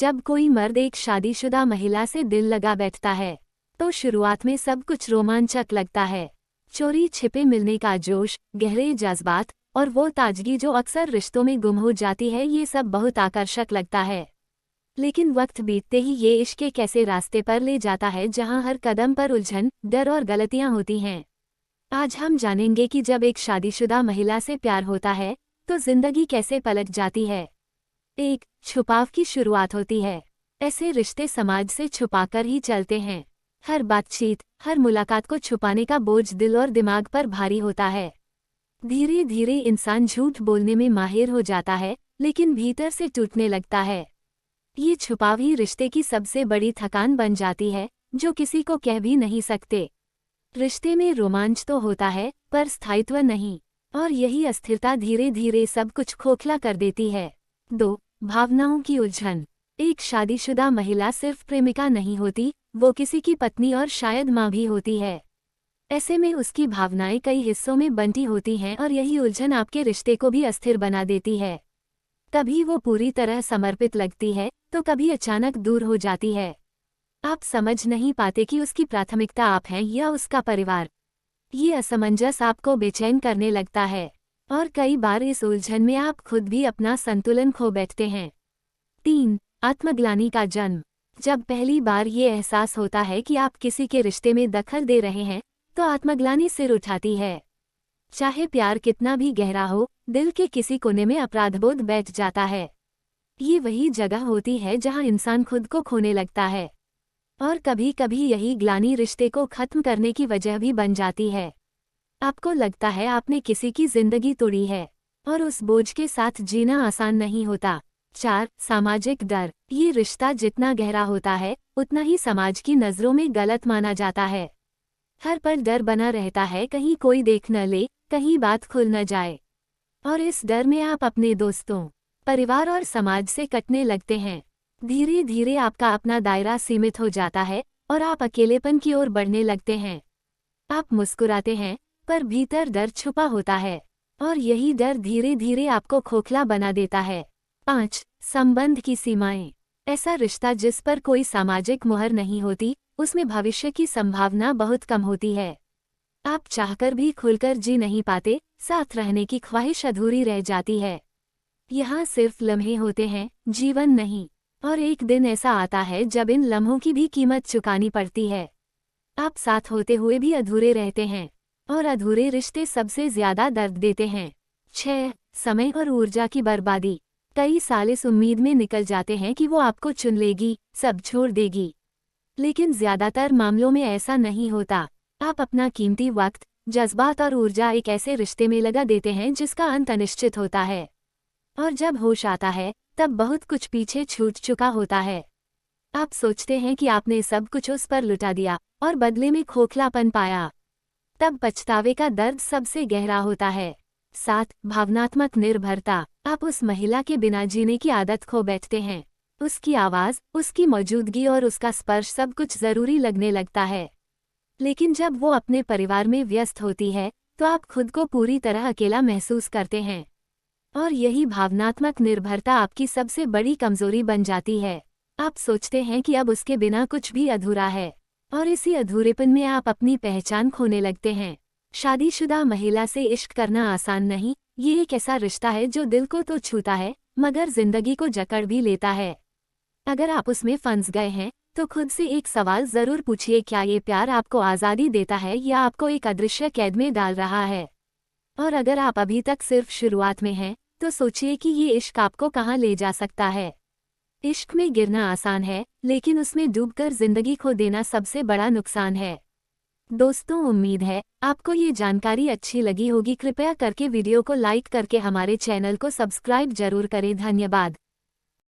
जब कोई मर्द एक शादीशुदा महिला से दिल लगा बैठता है तो शुरुआत में सब कुछ रोमांचक लगता है। चोरी छिपे मिलने का जोश, गहरे जज्बात और वो ताजगी जो अक्सर रिश्तों में गुम हो जाती है, ये सब बहुत आकर्षक लगता है। लेकिन वक्त बीतते ही ये इश्क एक ऐसे रास्ते पर ले जाता है जहां हर कदम पर उलझन, डर और गलतियां होती हैं। आज हम जानेंगे कि जब एक शादीशुदा महिला से प्यार होता है तो जिंदगी कैसे पलट जाती है। 1. छुपाव की शुरुआत होती है। ऐसे रिश्ते समाज से छुपाकर ही चलते हैं। हर बातचीत, हर मुलाकात को छुपाने का बोझ दिल और दिमाग पर भारी होता है। धीरे धीरे इंसान झूठ बोलने में माहिर हो जाता है, लेकिन भीतर से टूटने लगता है। ये छुपाव ही रिश्ते की सबसे बड़ी थकान बन जाती है, जो किसी को कह भी नहीं सकते। रिश्ते में रोमांच तो होता है, पर स्थायित्व नहीं, और यही अस्थिरता धीरे धीरे सब कुछ खोखला कर देती है। 2. भावनाओं की उलझन। एक शादीशुदा महिला सिर्फ प्रेमिका नहीं होती, वो किसी की पत्नी और शायद माँ भी होती है। ऐसे में उसकी भावनाएं कई हिस्सों में बंटी होती हैं और यही उलझन आपके रिश्ते को भी अस्थिर बना देती है। कभी वो पूरी तरह समर्पित लगती है तो कभी अचानक दूर हो जाती है। आप समझ नहीं पाते कि उसकी प्राथमिकता आप हैं या उसका परिवार। ये असमंजस आपको बेचैन करने लगता है और कई बार इस उलझन में आप खुद भी अपना संतुलन खो बैठते हैं। 3. आत्मग्लानि का जन्म। जब पहली बार ये एहसास होता है कि आप किसी के रिश्ते में दखल दे रहे हैं तो आत्मग्लानि सिर उठाती है। चाहे प्यार कितना भी गहरा हो, दिल के किसी कोने में अपराधबोध बैठ जाता है। ये वही जगह होती है जहां इंसान खुद को खोने लगता है, और कभी कभी यही ग्लानि रिश्ते को खत्म करने की वजह भी बन जाती है। आपको लगता है आपने किसी की जिंदगी तोड़ी है, और उस बोझ के साथ जीना आसान नहीं होता। 4. सामाजिक डर। ये रिश्ता जितना गहरा होता है उतना ही समाज की नज़रों में गलत माना जाता है। हर पल डर बना रहता है, कहीं कोई देख न ले, कहीं बात खुल न जाए, और इस डर में आप अपने दोस्तों, परिवार और समाज से कटने लगते हैं। धीरे धीरे आपका अपना दायरा सीमित हो जाता है और आप अकेलेपन की ओर बढ़ने लगते हैं। आप मुस्कुराते हैं पर भीतर डर छुपा होता है, और यही डर धीरे धीरे आपको खोखला बना देता है। 5. संबंध की सीमाएं। ऐसा रिश्ता जिस पर कोई सामाजिक मुहर नहीं होती, उसमें भविष्य की संभावना बहुत कम होती है। आप चाहकर भी खुलकर जी नहीं पाते, साथ रहने की ख्वाहिश अधूरी रह जाती है। यहाँ सिर्फ लम्हे होते हैं, जीवन नहीं। और एक दिन ऐसा आता है जब इन लम्हों की भी कीमत चुकानी पड़ती है। आप साथ होते हुए भी अधूरे रहते हैं, और अधूरे रिश्ते सबसे ज्यादा दर्द देते हैं। 6. समय और ऊर्जा की बर्बादी। कई साल इस उम्मीद में निकल जाते हैं कि वो आपको चुन लेगी, सब छोड़ देगी, लेकिन ज्यादातर मामलों में ऐसा नहीं होता। आप अपना कीमती वक्त, जज्बात और ऊर्जा एक ऐसे रिश्ते में लगा देते हैं जिसका अंत अनिश्चित होता है, और जब होश आता है तब बहुत कुछ पीछे छूट चुका होता है। आप सोचते हैं कि आपने सब कुछ उस पर लुटा दिया और बदले में खोखलापन पाया। तब पछतावे का दर्द सबसे गहरा होता है। 7. भावनात्मक निर्भरता। आप उस महिला के बिना जीने की आदत खो बैठते हैं। उसकी आवाज़, उसकी मौजूदगी और उसका स्पर्श सब कुछ ज़रूरी लगने लगता है। लेकिन जब वो अपने परिवार में व्यस्त होती है तो आप खुद को पूरी तरह अकेला महसूस करते हैं, और यही भावनात्मक निर्भरता आपकी सबसे बड़ी कमजोरी बन जाती है। आप सोचते हैं कि अब उसके बिना कुछ भी अधूरा है, और इसी अधूरेपन में आप अपनी पहचान खोने लगते हैं। शादीशुदा महिला से इश्क करना आसान नहीं। ये एक ऐसा रिश्ता है जो दिल को तो छूता है मगर जिंदगी को जकड़ भी लेता है। अगर आप उसमें फंस गए हैं तो खुद से एक सवाल जरूर पूछिए, क्या ये प्यार आपको आज़ादी देता है या आपको एक अदृश्य कैद में डाल रहा है? और अगर आप अभी तक सिर्फ शुरुआत में हैं तो सोचिए कि ये इश्क आपको कहाँ ले जा सकता है। इश्क में गिरना आसान है, लेकिन उसमें डूबकर जिंदगी खो देना सबसे बड़ा नुकसान है। दोस्तों, उम्मीद है आपको ये जानकारी अच्छी लगी होगी। कृपया करके वीडियो को लाइक करके हमारे चैनल को सब्सक्राइब जरूर करें। धन्यवाद।